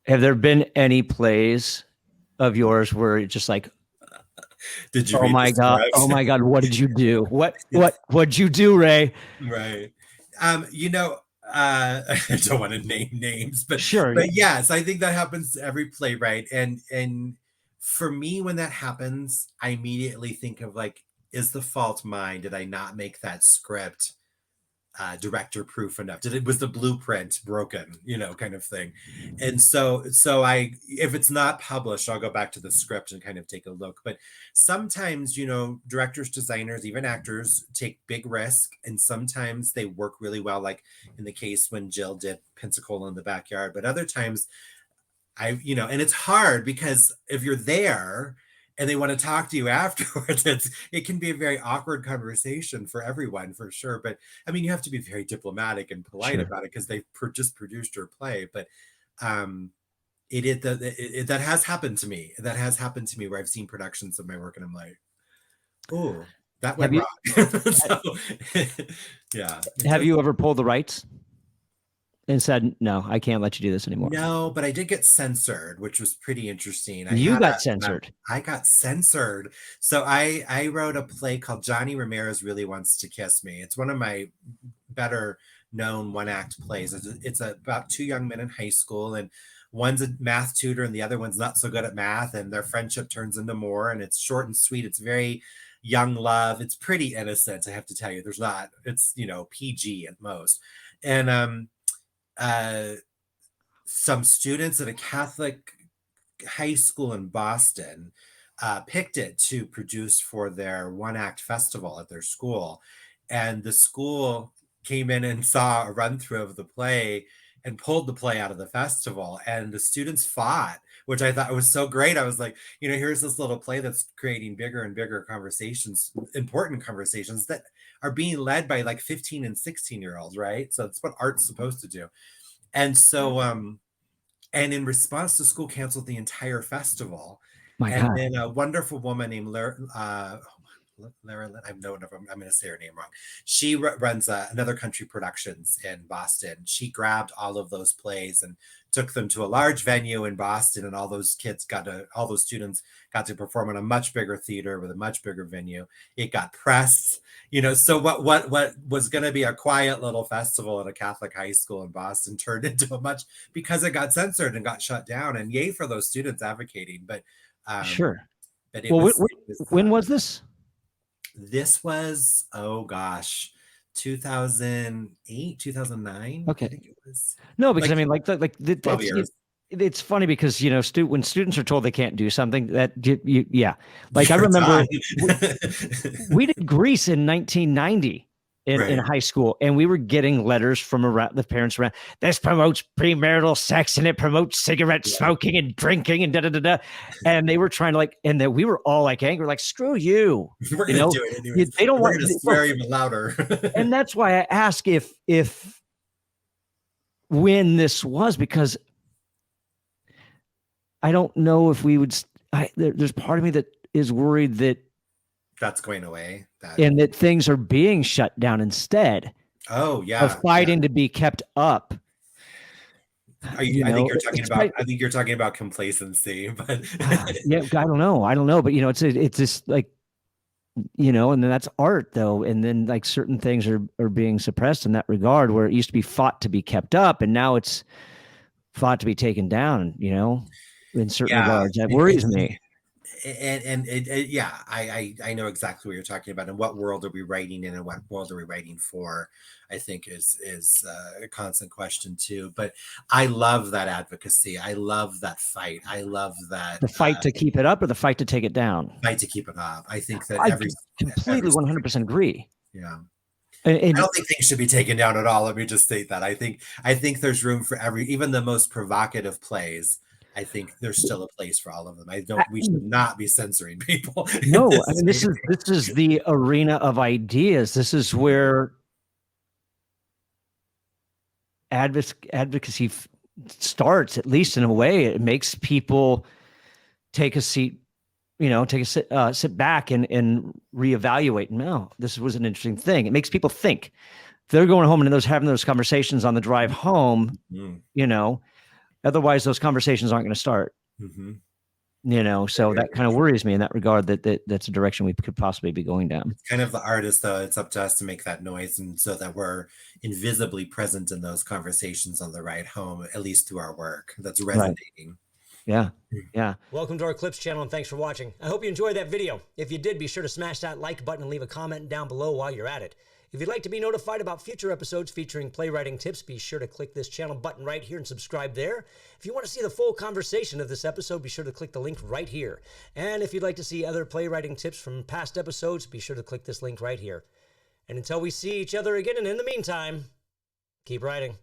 Have there been any plays of yours where it's just like, Did you oh read the my God, oh script? my God, what did you do? It's What'd you do, Ray? right. You know, I don't want to name names, Sure. but yes, I think that happens to every playwright. And for me, when that happens, I immediately think of like, is the fault mine? Did I not make that script director proof enough? Was the blueprint broken, kind of thing? And so I, if it's not published, I'll go back to the script and kind of take a look. But sometimes, directors, designers, even actors take big risk, and sometimes they work really well, like in the case when Jill did Pensacola in the Backyard. But other times and it's hard because if you're there and they want to talk to you afterwards, it can be a very awkward conversation for everyone, for sure. But I mean, you have to be very diplomatic and polite Sure. about it because they just produced your play. But um, that has happened to me. That has happened to me where I've seen productions of my work and I'm like, oh, that Have went you wrong. So, yeah, have you ever pulled the rights and said, no, I can't let you do this anymore? No, but I did get censored, which was pretty interesting. You got censored. I got censored. So I wrote a play called Johnny Ramirez Really Wants to Kiss Me. It's one of my better known one act plays. It's about two young men in high school, and one's a math tutor and the other one's not so good at math, and their friendship turns into more, and it's short and sweet. It's very young love. It's pretty innocent, I have to tell you. It's PG at most. And uh some students at a Catholic high school in Boston picked it to produce for their one act festival at their school. And the school came in and saw a run through of the play and pulled the play out of the festival. And the students fought, which I thought was so great. I was like, here's this little play that's creating bigger and bigger conversations, important conversations that are being led by like 15 and 16-year-olds, right? So that's what art's supposed to do. And so and in response, the school canceled the entire festival. My And God. then a wonderful woman named Lara, I'm going to say her name wrong. She runs Another Country Productions in Boston. She grabbed all of those plays and took them to a large venue in Boston, and all those students got to perform in a much bigger theater with a much bigger venue. It got press, so what was going to be a quiet little festival at a Catholic high school in Boston turned into because it got censored and got shut down. And yay for those students advocating. But Sure. but Well, when was this? This was, oh gosh, 2008, 2009. Okay. I think it was. No, because Like, I mean, like 12 years. It's funny because when students are told they can't do something, yeah. Like I remember we did Grease in 1990 in high school, and we were getting letters from around the parents around. This promotes premarital sex, and it promotes cigarette smoking and drinking and da da da da. And they were trying to and that we were all like angry, like screw you. We're gonna do it anyways. They don't want to swear even louder. And that's why I ask if when this was, because I don't know if we would. There's part of me that is worried that that's going away, and that things are being shut down instead. Oh yeah, of fighting to be kept up. I think you're talking about complacency, but yeah, I don't know, but it's just like, and then that's art though, and then like certain things are being suppressed in that regard, where it used to be fought to be kept up, and now it's fought to be taken down. In certain regards, that worries me. And I know exactly what you're talking about, and what world are we writing in and what world are we writing for, I think is a constant question too. But I love that advocacy. I love that fight. I love that the fight to keep it up or the fight to take it down. Fight to keep it up. I think that I completely 100% agree. Yeah. I don't think things should be taken down at all. Let me just state that. I think there's room for even the most provocative plays. I think there's still a place for all of them. We should not be censoring people. No, I mean, this is the arena of ideas. This is where advocacy starts, at least in a way. It makes people take a seat, sit back and reevaluate. No, this was an interesting thing. It makes people think. They're going home and having those conversations on the drive home, Otherwise, those conversations aren't going to start. Mm-hmm. So that kind of worries me in that regard, that's a direction we could possibly be going down. It's kind of the artist, though. It's up to us to make that noise, and so that we're invisibly present in those conversations on the ride home, at least through our work that's resonating. Yeah. Yeah. Welcome to our Clips channel, and thanks for watching. I hope you enjoyed that video. If you did, be sure to smash that like button and leave a comment down below while you're at it. If you'd like to be notified about future episodes featuring playwriting tips, be sure to click this channel button right here and subscribe there. If you want to see the full conversation of this episode, be sure to click the link right here. And if you'd like to see other playwriting tips from past episodes, be sure to click this link right here. And until we see each other again, and in the meantime, keep writing.